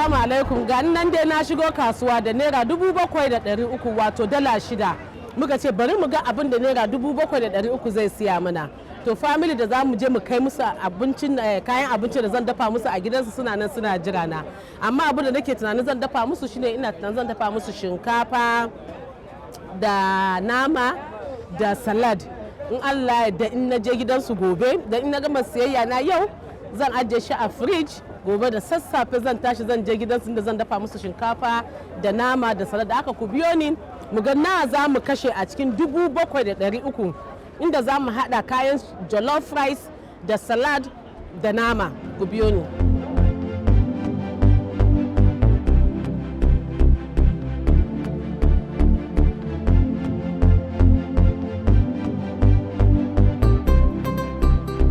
Assalamu alaikum, ga nan dai na shigo kasuwa da naira 7,300 wato dala 6. Muka ce bari mu ga abin da naira 7,300 zai siya mana. To family da za mu je mu kai musu abincin kayan abinci da zan dafa musu a gidansu suna nan suna jira na. Amma abin da nake tunanin zan dafa musu shine ina tunanin zan dafa musu shinkafa da nama da salad. In Allah da in na je gidansu gobe, da in na gama siyayya na yau zan ajiye shi a fridge. Gobe da sassafe zan tashi zan je gidansu da zan dafa musu shinkafa da nama da salad. Da aka ku biyo ni mu ga na za mu kashe a cikin 7,300 inda za mu haɗa kayan jollof rice da salad da nama. Ku biyo ni.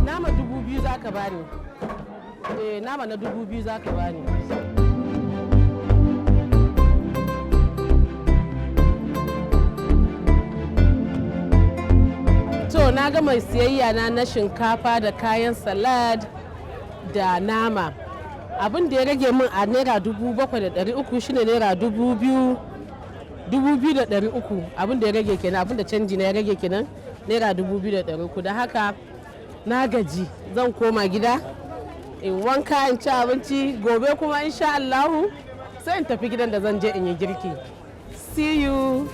Nama 2,000 za ka bani. Nama na 2,000 za ka bani. To na ga mai siyayya na shinkafa da kayan salad da nama. Abin da ya rage min a naira 7,300 shine naira 2,300. Abin da ya rage kenan, abin da canji na ya rage kenan naira 2,300. Da haka na gaji zan koma gida in wanka in ci abinci, gobe kuma insha Allahu sai in tafi gidan da zan je in yi girki. See you.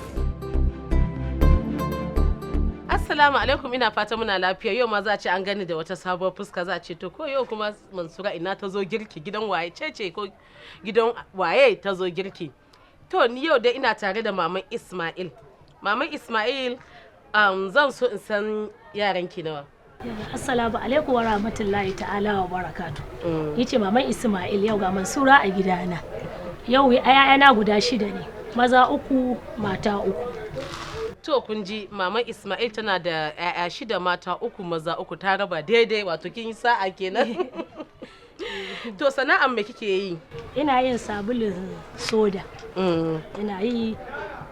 Assalamu alaikum, ina fata muna lafiya. Yau ma za a ce an gani da wata sabuwar fuska, za a ce to ko yau kuma Mansura ina ta zo girki, gidan waye ce ko gidan waye ta zo girki. To ni yau dai ina tare da maman Ismail. Maman Ismail, zan so in san yaranki nawa. Assalamu alaikum wa rahmatullahi ta'ala wa barakatu. Yace maman Ismail, yau ga Mansura a gidana. Yau ayayana guda 6 ne, maza 3 mata 3. To kun ji maman Ismail tana da 'ya'ya 6 mata 3 maza 3, ta raba daidai, wato kin yi sa'a kenan. To sana'ar me kike yi? Ina yin sabulun soda. Ina yi,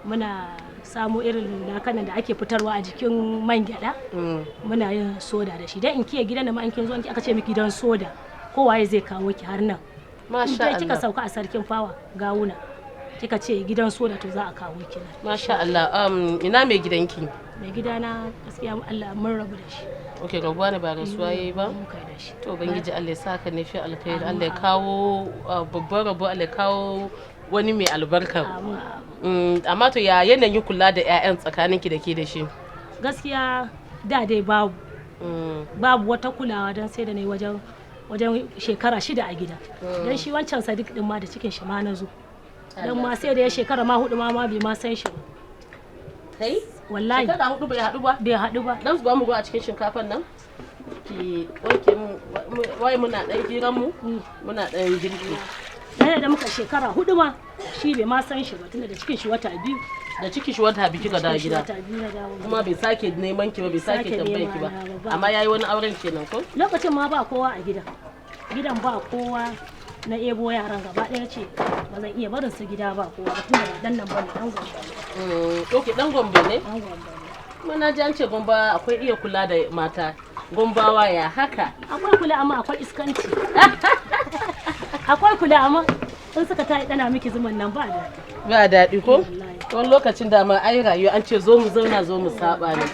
muna samu irin lakanan da ake fitarwa a jikin man gyada. Muna yin soda da shi. Dan in kiye gidan da ma in kin zo aka ce miki gidan soda, kowaye zai kawo ki har nan. Masha Allah. Kika sauka a sarkin fawa gawuna, kika ce gidan soda to za a kawo ki. Masha Allah. Ina mai gidanki? Mai gidana gaskiya Allah mun rabu da shi. Okay, rabuwa ne ba rasuwa yayi ba? Mun kai da shi. To ubangiji Allah ya saka ne fi alkhairi, Allah ya kawo babban rabo, Allah ya kawo wani mai albarka. Amma to ya yanayin kula da 'ya'yan tsakaninki da ke da shi? Gaskiya da dai babu wata kulawa, don sai da ne wajen shekara 6 a gida. Dan shi wancan Sadiq din ma da cikin shi ma na zo. Dan ma sai da ya shekara ma 4 ma bai ma san shi ba. Kai? Wallahi. Shekara 4 bai haɗu ba? Bai haɗu ba. Dan zuba mu a cikin shinkafan nan. Ki wanke mu, wai muna dan hiran mu, muna dan girki. Da muka shekara 4 ma shi bai ma san shi ba, tunda da cikin shi wata 2. Da cikin shi wata 2 kika dawo gida. Kuma bai sake neman ki ba, bai sake tambayar ki ba. Amma yayi wani auren kenan ko? Lokacin ma ba kowa a gidan. Gidan ba kowa, na ebo yaran gaba ɗaya ce ba zan iya barin su gida ba kowa ba, tunda dan nan bane, dan gombe. Okay, dan gombe ne? Dan gombe. Muna ji an ce gomba akwai iya kula da mata. Gombawa ya haka? Akwai kula amma akwai iskanci. Akwai kula amma in suka tayi dana miki zuman nan ba daɗi. Ba daɗi ko? Wani lokacin da ma ai rayuwa an ce zo mu zauna zo mu saba ne.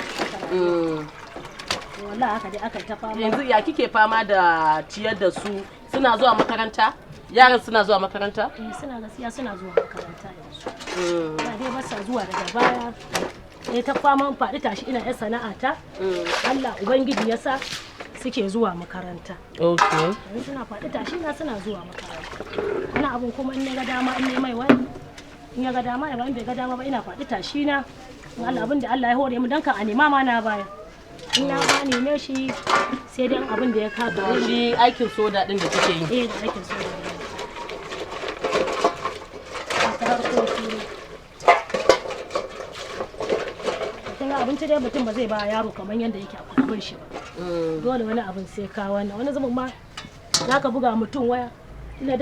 Wallahi haka dai aka ta fama. Yanzu ya kike fama da ciyar da su? Suna zuwa makaranta? Yaran suna zuwa makaranta? Suna gaskiya suna zuwa makaranta yanzu. Ba dai ba sa zuwa daga baya. Ta fama faɗi tashi ina yan sana'ata. Allah ubangiji ya sa suke zuwa makaranta. Okay. Suna faɗi tashi na suna zuwa makaranta. Wani abun kuma in ya ga dama in ne mai wani. In ya ga dama ya bai ga dama ba ina faɗi tashi na. Allah abin da Allah ya hore mu dan kan a nema ma na baya. In na ba neme shi sai dai abin da ya kafa. Shi aikin soda din da kike yi? Da aikin soda. Abinci dai mutum ba zai ba yaro kamar yadda yake a kudin shi ba. Dole wani abin sai ka wani zaman ma za ka buga mutum waya ina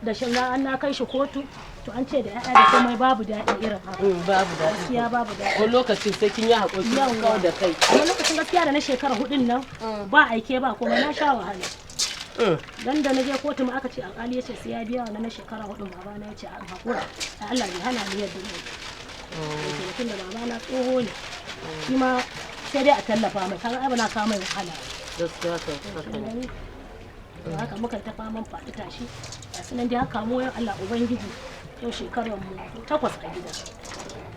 da shi na kai shi kotu to an ce da ya'ya da komai babu daɗi irin haka. Babu daɗi. Gaskiya babu daɗi. Wani lokacin sai kin yi haƙuri kawai da kai. Wani lokacin gaskiya da na shekara 4 nan ba aike ba kuma na sha wahala. dan da na je kotu ma aka ce alƙali ya ce sai ya biya wannan na shekara 4 babana ya ce a hakura da Allah bai hana ni yadda ne tun da babana tsoho ne shi ma sai dai a tallafa mai kaga ai ba na kawo mai wahala gaskiya haka ne da haka muka ta faman faɗi tashi ga sunan dai haka mu Allah ubangiji yau shekarar mu 8 a gida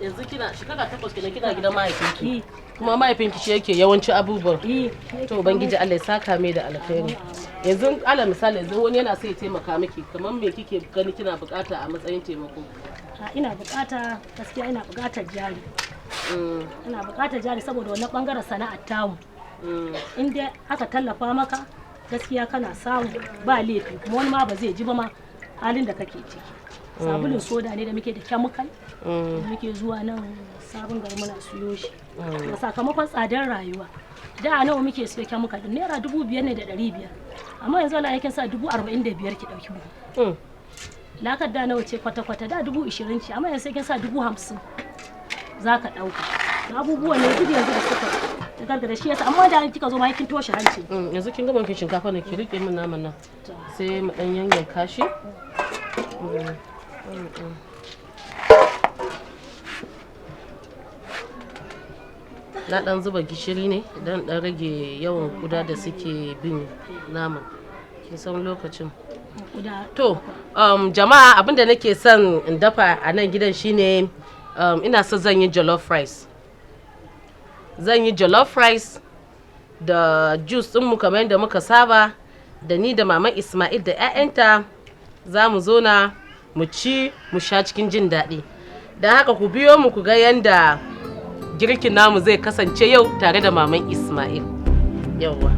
yanzu kina shekara 8 kenan kina gidan mahaifinki kuma mahaifinki shi yake yawanci abubuwan to ubangiji Allah ya saka mai da alkhairi yanzu ala misali yanzu wani yana sai ya taimaka miki kamar me kike gani kina bukata a matsayin taimako ina bukata gaskiya ina bukatar jari ina bukatar jari saboda wannan bangaren sana'ar tamu in dai aka tallafa maka gaskiya kana samu ba laifi kuma wani ma ba zai ji ba ma halin da kake ciki sabulun soda ne da muke da chemical da muke zuwa nan sabon gari muna siyo shi da sakamakon tsadar rayuwa da nawa muke siyo chemical din naira 5,500 amma yanzu ana yakin sa 45,000 ki dauki buhu lakar da nawa ce kwata-kwata da 20,000 ce amma yanzu sai kin sa 50,000 zaka dauka abubuwan ne duk yanzu da suka daga da shi yasa amma da kika zo ma kin toshe hanci yanzu kin gama kin shinkafa ne ki rike min naman nan sai mu dan yanyanka shi na dan zuba gishiri ne dan rage yawan kuda da suke bin naman kin san lokacin to jama'a abinda nake son in dafa a nan gidan shine ina so zan yi jollof rice da juice ɗinmu kamar yadda muka saba da ni da maman Ismail da 'ya'yanta za mu zo na mu ci mu sha cikin jin daɗi don haka ku biyo mu ku ga yadda girkin namu zai kasance yau tare da maman Ismail yauwa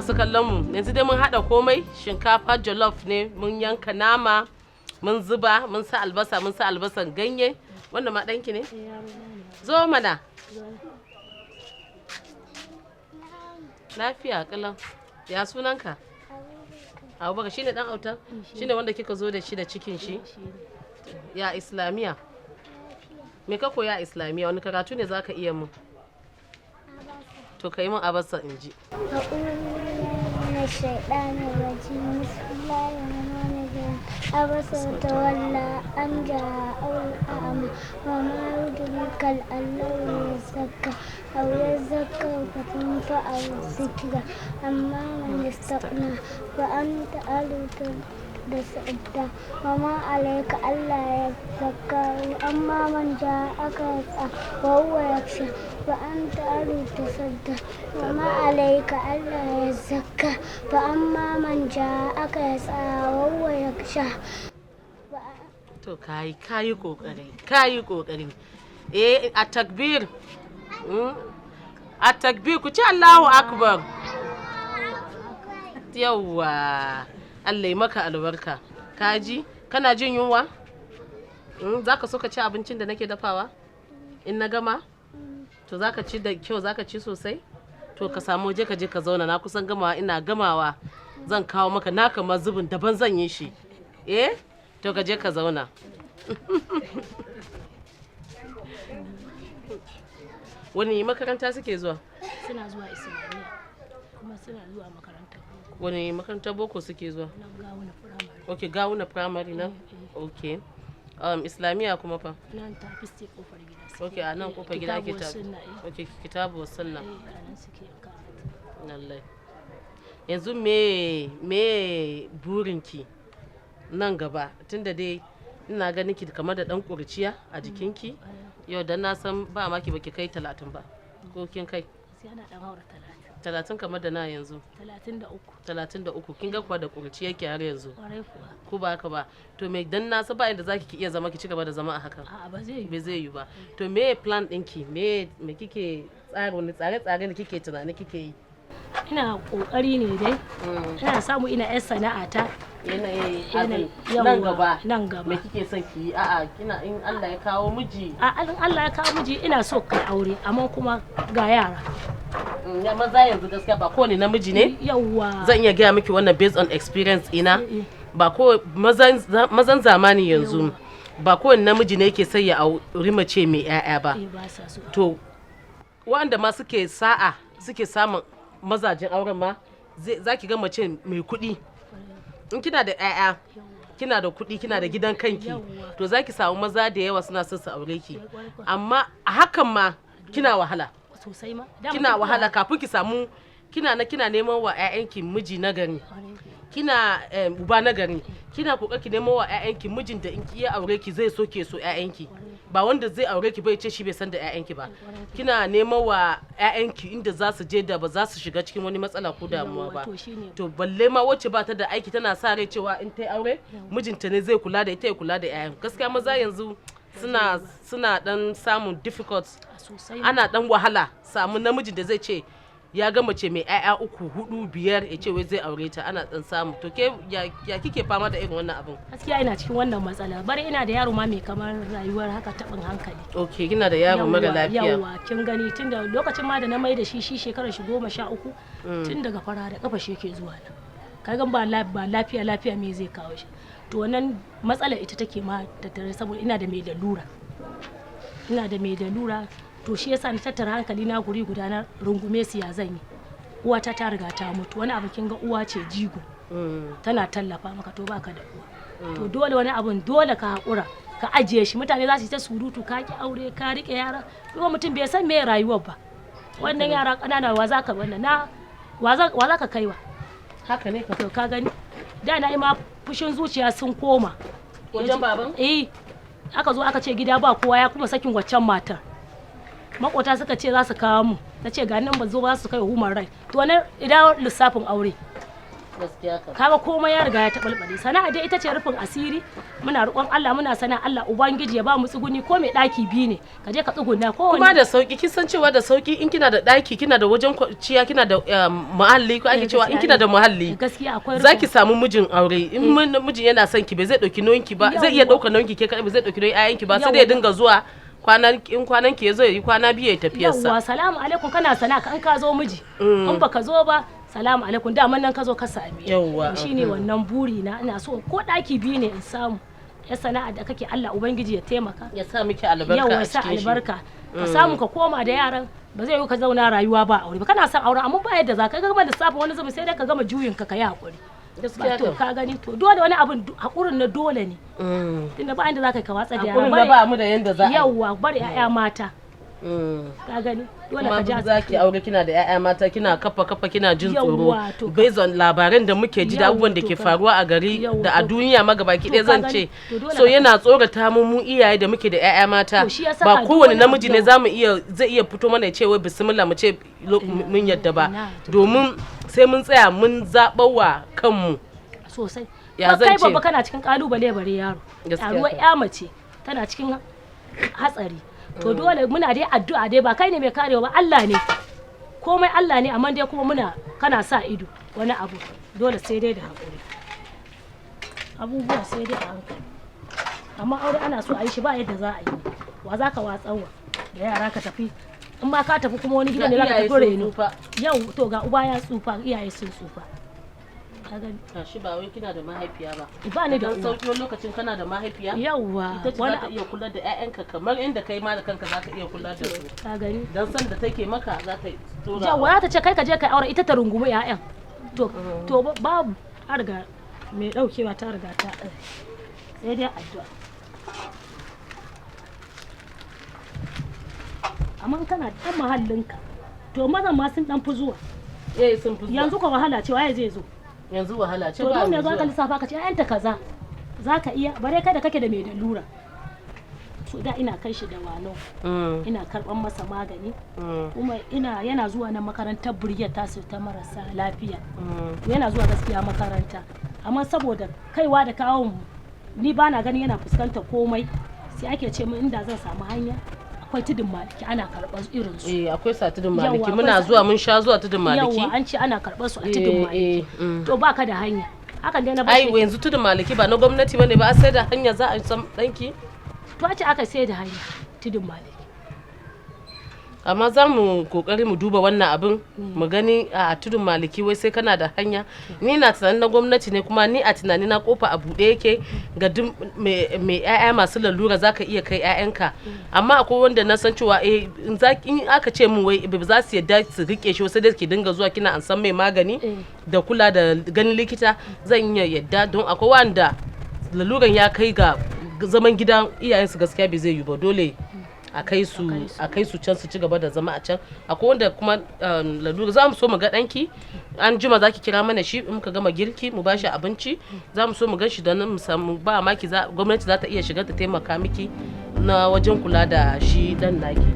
masu kallon mu, yanzu dai mun haɗa komai, shinkafa jollof ne, mun yanka nama, mun zuba, mun sa albasan ganye. Wannan ma ɗanki ne? Zo mana. Lafiya kalan. Ya sunanka? Abubakar shine dan autan? Shine wanda kika zo da shi da cikin shi? Ya Islamiya. Me ka koya Islamiya? Wani karatu ne zaka iya mu? To kai mun abasa in ji. عبس وتولى أن جاءه الأعمى وما يدرك لعله يزكى أو يزكى فتنفعه الذكرى أما من استغنى فأنت أهل تسعد وما عليك ألا يزكى أما من جاءك يسعى وهو يخشى فأنت أهل تصدى وما عليك ألا يزكى فأما من جاءك يسعى وهو يخشى. To kayi kokari a takbir ku ci Allahu akbar. Yawwa Allah ya maka albarka. Kaji kana jin yunwa? Zaka so ka ci abincin da nake dafawa in na gama? To zaka ci da kyau, zaka ci sosai? To ka samu waje ka je ka zauna, na kusan gamawa, ina gamawa zan kawo maka naka mazubin daban zan yi shi. To ka je ka zauna. Wani makaranta suke zuwa? Suna zuwa Islamiyya kuma suna zuwa makarantar boko. Wani makarantar boko suke zuwa? Gawuna primary. Okay, Gawuna primary nan? Okay. Islamiyya kuma fa? Nan ta fi kofar gida. Okay, a nan kofar gida ake ta. Okay, kitabu sunna. Nan suke karatu. Lallai. Yanzu me burinki nan gaba, tunda dai ina ganin ki kamar da dan kurciya a jikinki? Yau dan na san ba ma ki baki kai 30 ba. Ko kin kai? Sai ana dan haura 30 kamar da na yanzu. 33 kin ga kuwa da kurci yake har yanzu. Ko ba haka ba? To me dan na san ba inda zaki ki iya zama ki ci gaba da zama a hakan. A'a ba zai yi ba. To me plan ɗinki? Me kike tsare-tsare da kike tunani kike yi? Ina kokari ne dai. Ina samu ina yar sana'ata. Nan gaba me kike son ki yi? A'a kina in Allah ya kawo miji. In Allah ya kawo miji ina so kai aure amma kuma ga yara. Ya maza yanzu gaskiya ba kowane namiji ne? Yawwa. Zan iya gaya miki wannan based on experience ina. Ba ko mazan zamani yanzu ba kowane namiji ne yake sai ya auri mace mai 'ya'ya ba. To wanda ma suke samun mazajen auren ma za ki ga mace mai kuɗi. In kina da 'ya'ya, kina da kuɗi, kina da gidan kanki, to za ki samu maza da yawa suna son su aure ki. Amma a hakan ma kina wahala. Sosai ma. Kina wahala kafin ki samu kina neman wa 'ya'yanki miji na gari. Kina uba na gari. Kina kokari ki neman wa 'ya'yanki mijin da in ki iya aure ki zai so ke so 'ya'yanki. Ba wanda zai aure ki bai ce shi bai san da 'ya'yanki ba. Kina neman wa 'ya'yanki inda za su je da ba za su shiga cikin wani matsala ko damuwa ba. To balle ma wacce ba ta da aiki tana sa rai cewa in ta yi aure mijinta ne zai kula da ita ya kula da 'ya'yan. Gaskiya maza yanzu suna dan samun difficult, ana dan wahala samu namijin da zai ce ya ga mace mai 'ya'ya 3, 4, 5 ya ce wai zai aure ta, ana dan samu. To ke ya kike fama da irin wannan abin? Gaskiya ina cikin wannan matsala. Bari ina da yaro ma mai kamar rayuwar haka tabin hankali. Okay, kina da yaro mara lafiya. Yawwa, kin gani tunda lokacin ma da na mai da shi shekarar shi 13 tun daga fara da kafa shi yake zuwa nan. Kaga ba lafiya me zai kawo shi. To wannan matsala ita take ma tattare saboda ina da mai lalura. To shi yasa ni tattara hankali na guri guda na rungume su ya zan yi. Uwata ta riga ta mutu, wani abu kin ga uwa ce jigo. Tana tallafa maka to baka da uwa. To dole wani abun dole ka hakura ka ajiye shi. Mutane za su yi ta surutu ka ki aure ka rike yara. Kuma mutum bai san me rayuwar ba. Wannan yara kanana wa zaka wa za ka kaiwa? Haka ne ka. To ka gani da na yi ma fushin zuciya sun koma. Wajen baban? Aka zo aka ce gida ba kowa ya kuma sakin waccan matar. Makota suka ce za su kawo mu, na ce ga nan ba zo ba su kai human right. To wannan idan lissafin aure kaga komai ya riga ya tabalbale. Sana'a dai ita ce rufin asiri, muna roƙon Allah, muna sana'a Allah ubangiji ya ba mu tsuguni, ko mai daki biyu ne ka je ka tsuguna ko kuma da sauki. Kin san cewa da sauki in kina da daki, kina da wajen kwanciya, kina da muhalli, ko ake cewa in kina da muhalli gaskiya akwai zaki samu mijin aure. In mijin yana son ki, bai zai dauki nauyin ki ba, zai iya dauka nauyin ki ke kadai, bai zai dauki nauyin ƴaƴan ki ba, sai dai dinga zuwa kwanan ki yazo yi kwana biyu ya tafiyar sa. Yawwa, salamu alaikum, kana sana'a an ka zo miji, in baka zo ba salamu alaikum, da nan ka zo ka same. Yawwa, shine wannan buri na, ina so ko daki biyu ne in samu. Ya sana'a da kake Allah ubangiji ya taimaka, ya sa miki albarka. Yawwa, sa albarka ka samu ka koma da yaran. Ba zai yi ka zauna rayuwa ba aure ba, kana son aure amma ba yadda za ka gama lissafin wani zubi, sai dai ka gama juyin ka yi hakuri. To ka gani, to dole wani abin hakurin na dole ne, tunda ba inda za ka watsa da yara. Hakurin ba mu da yanda za a yi. Yawwa, bari ƴaƴa mata. Ka gani, dole ka ja zaki aure, kina da ƴaƴa mata, kina kafa kina jin tsoro based on labaran da muke ji da abubuwan da ke faruwa a gari da a duniya ma gabaki ɗaya zan ce. So yana tsorata mu iyaye da muke da ƴaƴa mata. Ba kowane namiji ne zai iya fito mana ya ce wai bismillah mu ce mun yadda ba, domin sai mun tsaya mun zaɓawa kanmu sosai. Ya zan kai ce babba kana cikin kalubale bare yaro, taruwar ƴa mace tana cikin hatsari. To dole muna dai addu'a dai, ba kai ne mai karewa ba, Allah ne, komai Allah ne, amma dai kuma kana sa ido wani abu, dole sai dai da hakuri, abubuwa sai dai a hankali. Amma aure ana so a yi shi ba yadda za a yi, wa za ka watsawa da yara ka tafi, in ma ka tafi kuma wani gidan ne za ka tafi reno. Yau to ga uba ya tsufa, iyaye sun tsufa. Shi ba wai kina da mahaifiya ba. Ba ni da sauki wani lokacin kana da mahaifiya. Yawwa, ita ce za ta iya kula da ƴaƴanka kamar inda kai ma da kanka za ka iya kula da su. Ka gani? Dan san da take maka za ta tura. Yawwa, ta ce kai ka je kai aure, ita ta rungumi ƴaƴan. To babu, ta riga mai daukewa ta riga ta sai dai addu'a. Amma kana dan mahallinka, to mazan ma sun dan fi zuwa. Sun fi zuwa. Yanzu ka wahala ce waye zai zo. Yanzu wahala ce ba. To don me za ka zuwa. lissafa ka ce ƴaƴanta kaza za ka iya, bare kai da kake da mai dalura. So da ina kai shi da wano, ina karban masa magani, kuma yana zuwa na makarantar buriyar tasu ta marasa lafiya. Yana zuwa gaskiya makaranta, amma saboda kaiwa da kawo ni bana gani yana fuskantar komai, sai ake ce min inda zan samu hanya akwai tudun maliki ana karɓar irin su. Akwai sa tudun maliki, muna zuwa mun sha zuwa tudun maliki. Yawwa, an ce ana karɓar su a tudun maliki. To baka da hanya. Hakan dai na bashi. Ai yanzu tudun maliki ba na gwamnati bane ba, sai da hanya za a san danki. To a ce aka sai da hanya tudun maliki. Amma za mu kokari mu duba wannan abin mu gani a tudun maliki wai sai kana da hanya. Ni na tunanin na gwamnati ne, kuma ni a tunani na kofa a buɗe yake ga duk mai ƴaƴa masu lalura zaka iya kai ƴaƴanka. Amma akwai wanda na san cewa in aka ce min wai ba za su yadda su rike shi sai dai ki dinga zuwa kina an san mai magani da kula da ganin likita, zan iya yadda, don akwai wanda laluran ya kai ga zaman gidan iyayensu gaskiya bai zai yi ba, dole a kai su can su ci gaba da zama a can. Akwai wanda kuma lalura za mu so mu ga danki, an jima za ki kira mana shi in muka gama girki mu bashi abinci, za mu so mu gan shi don mu samu ba maki gwamnati za ta iya shiga ta taimaka miki na wajen kula da shi dan naki.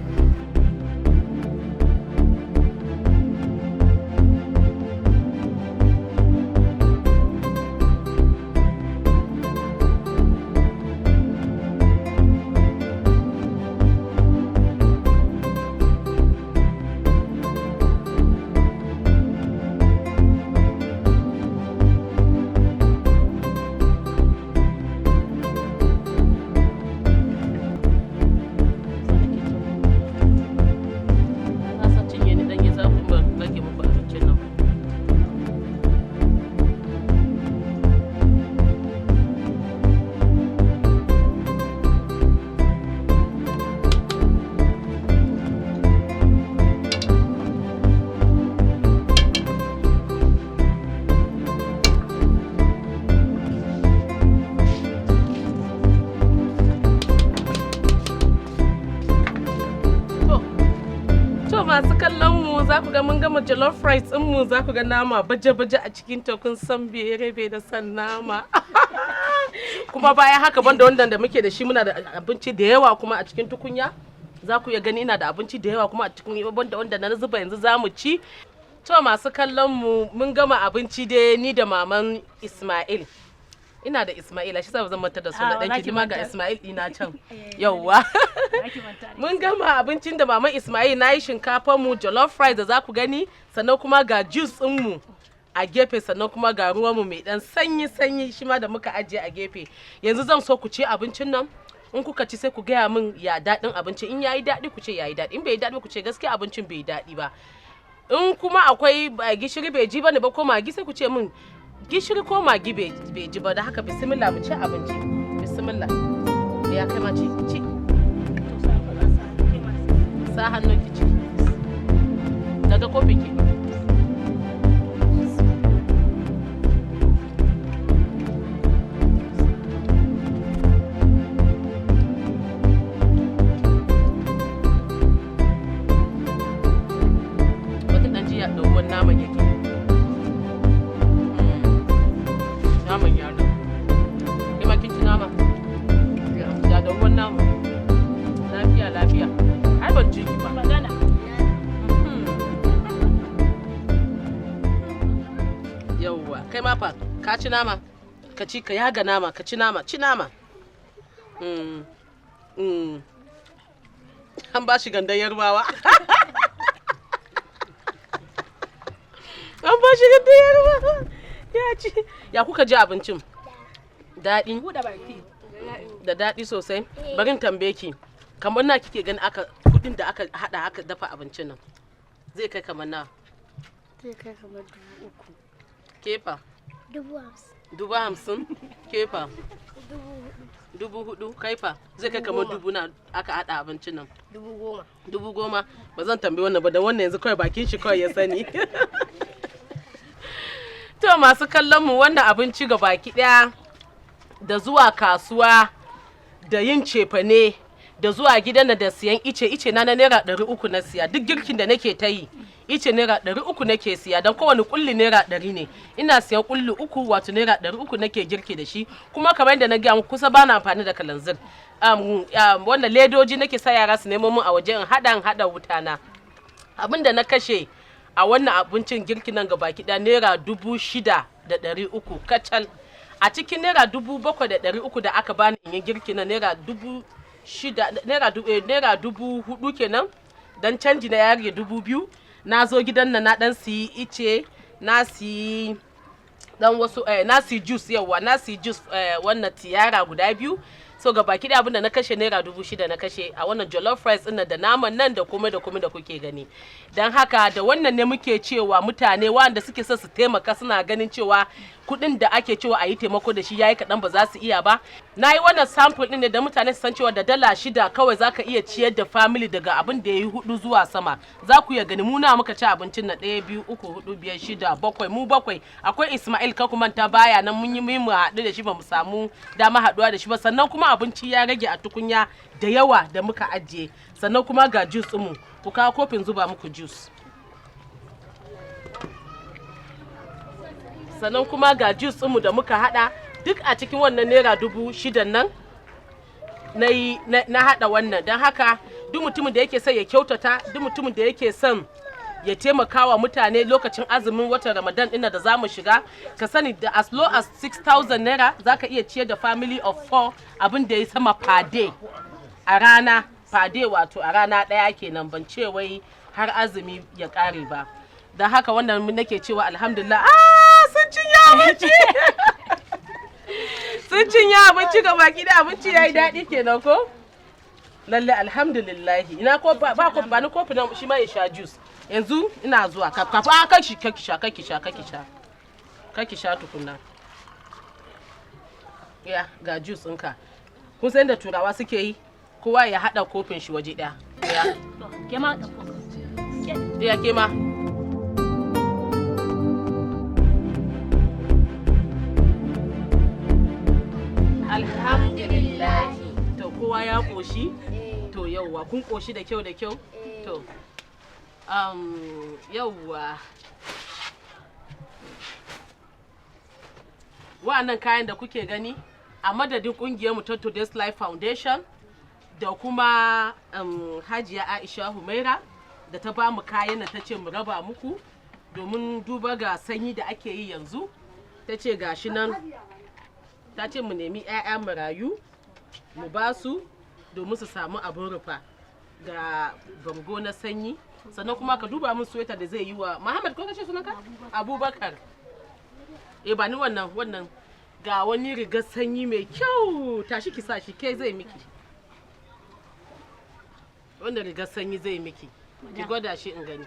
Masu kallon mu za ku ga mun gama jollof rice din mu, za ku ga nama baje-baje a cikin ta, kun san bai da san nama. Kuma bayan haka banda wanda da muke da shi, muna da abinci da yawa kuma a cikin tukunya. Za ku iya gani ina da abinci da yawa kuma a cikin banda wanda na zuba yanzu za mu ci. To masu kallon mu mun gama abinci dai ni da maman Ismail. Ina da Ismaila shi zan manta da suna ɗanki ma ga Ismail ɗina can. Yauwa. Mun gama abincin da maman Ismail na yi shinkafar mu jollof rice da za ku gani sannan kuma ga juice ɗin mu a gefe sannan kuma ga ruwan mu mai ɗan sanyi shi ma da muka ajiye a gefe. Yanzu zan so ku ci abincin nan. In kuka ci sai ku gaya min ya daɗin abinci in yayi daɗi ku ce yayi daɗi in bai daɗi ku ce gaskiya abincin bai daɗi ba. In kuma akwai gishiri bai ji bane ba ko magi sai ku ce min gishiri ko magi bai ji ba da haka bismillah mu ci abinci bismillah ya kai ma ci sa hannun ki ci daga kofi ki naman yake naman yaron kai ma kin ci nama ya da ruwan nama lafiya ai ban ci ki ba magana yauwa kai ma fa ka ci nama ka ci ka yaga nama ka ci nama an ba shi gandan yarbawa an ba shi da yarwa ya ci ya kuka ji abincin daɗi da daɗi sosai bari in tambaye ki kamar na kike gani kudin da aka hada aka dafa abincin nan zai kai kamar na zai kai kamar 3,000 kefa 50,000 kefa 4,000 kaifa zai kai kamar 10,000 na aka hada abincin nan 10,000 ba zan tambaye wannan ba da wannan yanzu kawai bakin shi kawai ya sani. To masu kallon mu wannan abinci ga baki daya da zuwa kasuwa da yin cefane da zuwa gidan da siyan ice na naira 300 na siya duk girkin da nake ta yi ice naira 300 nake siya don kowane kulli naira 100 ne ina siyan kulli 3 wato naira 300 nake girki da shi kuma kamar yadda na gaya muku kusa bana amfani da kalanzir wannan ledoji nake sa yara su nemo mun a waje in hada wuta na abinda na kashe a wannan abincin girki nan gaba kiɗa naira 6,300 kacal a cikin naira 7,300 da aka bani in yi girki na naira 4,000 kenan dan canji na yare 2,000 na zo gidan nan na dan siyi ice na siyi dan wasu na siyi juice yawa na siyi juice wannan tiyara guda 2 so ga baki da abinda na kashe naira 6,000 na kashe a wannan jollof rice din da naman nan da kuma da kuke gani dan haka da wannan ne muke cewa mutane wanda suke so su taimaka suna ganin cewa kudin da ake cewa a yi taimako da shi yayi kadan ba za su iya ba nayi wannan sample din ne da mutane su san cewa da $6 kawai zaka iya ciyar da family daga abin da yayi 4 zuwa sama za ku iya gani mu na muka ci abincin na 1 2 3 4 5 6 7 mu 7 akwai Ismail ka kuma ta baya nan mun yi mu haɗu da shi ba mu samu dama haɗuwa da shi ba sannan kuma abinci ya rage a tukunya da yawa da muka ajiye sannan kuma ga juice mu ku kawo kofin zuba muku juice sannan kuma ga juice mu da muka hada duk a cikin wannan naira 6,000 nan na hada wannan don haka duk mutumin da yake son ya kyautata duk mutumin da yake son ya taimaka wa mutane lokacin azumin watan Ramadan ina da zamu shiga ka sani da as low as 6,000 naira zaka iya ciyar da family of 4 abin da ya sama per day a rana per day wato a rana daya kenan ban ce wai har azumi ya kare ba da haka wannan nake cewa alhamdulillah sun cinye abinci sun cinye abinci ga baki da abinci yayi daɗi kenan ko lalle alhamdulillah ina ko ba ni kofi nan shi ma ya sha juice yanzu ina zuwa kafa kaki sha tukunna ya ga juice ɗinka kun san da turawa suke yi kowa ya hada kofin shi waje ɗaya ya kema ya kema alhamdulillah to kowa ya koshi to yauwa kun koshi da kyau to yauwa wa'annan kayan da kuke gani a madadin kungiyar mu ta Today's Life Foundation da kuma Hajiya Aisha Humaira da ta ba mu kayan da ta ce mu raba muku domin duba ga sanyi da ake yi yanzu. Ta ce gashi nan, ta ce mu nemi 'ya'ya marayu mu ba su domin su samu abin rufa ga bango na sanyi. Sannan kuma ka duba min sweta da zai yi wa Muhammad, ko kace sunanka? Abubakar. Ba ni wannan ga wani rigar sanyi mai kyau, tashi ki sa shi, ke zai miki. Wanda rigar sanyi zai miki, ki gwada shi in gani.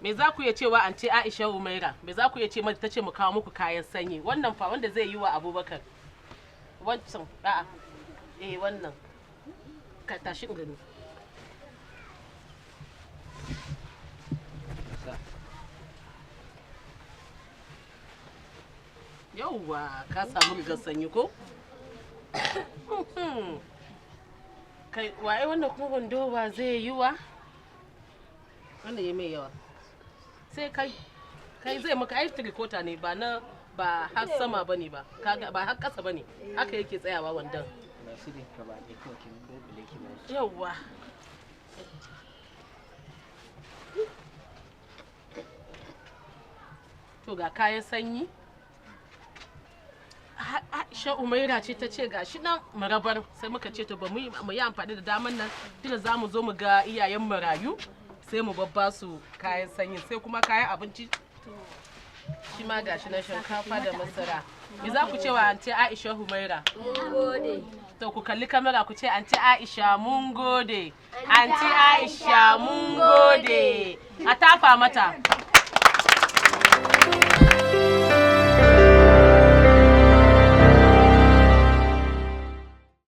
Me za ku iya cewa an ce Aisha Umaira? Me za ku iya ce mata ta ce mu kawo muku kayan sanyi? Wannan fa wanda zai yi wa Abubakar. Wancan a'a. Wannan. Ka tashi in gani. Yauwa, ka samu rigar sanyi ko? Kai waye wannan kuma wando ba zai yi wa? Wanda ya mai yawa. Sai kai zai maka ai tricota ne ba har sama bane ba. Kaga ba har kasa bane. Haka yake tsayawa wandan. Yauwa. To ga kayan sanyi. Aisha Umaira ce ta ce gashi nan marabar, sai muka ce to ba mu yi amfani da daman nan tunda za mu zo mu ga iyayen marayu sai mu babba su kayan sanyi, sai kuma kayan abinci shi ma gashi na shinkafa da masara. Me za ku ce wa anti Aisha Umaira? Mun gode. To ku kalli kamera ku ce anti Aisha mun gode. Anti Aisha mun gode. A tafa mata.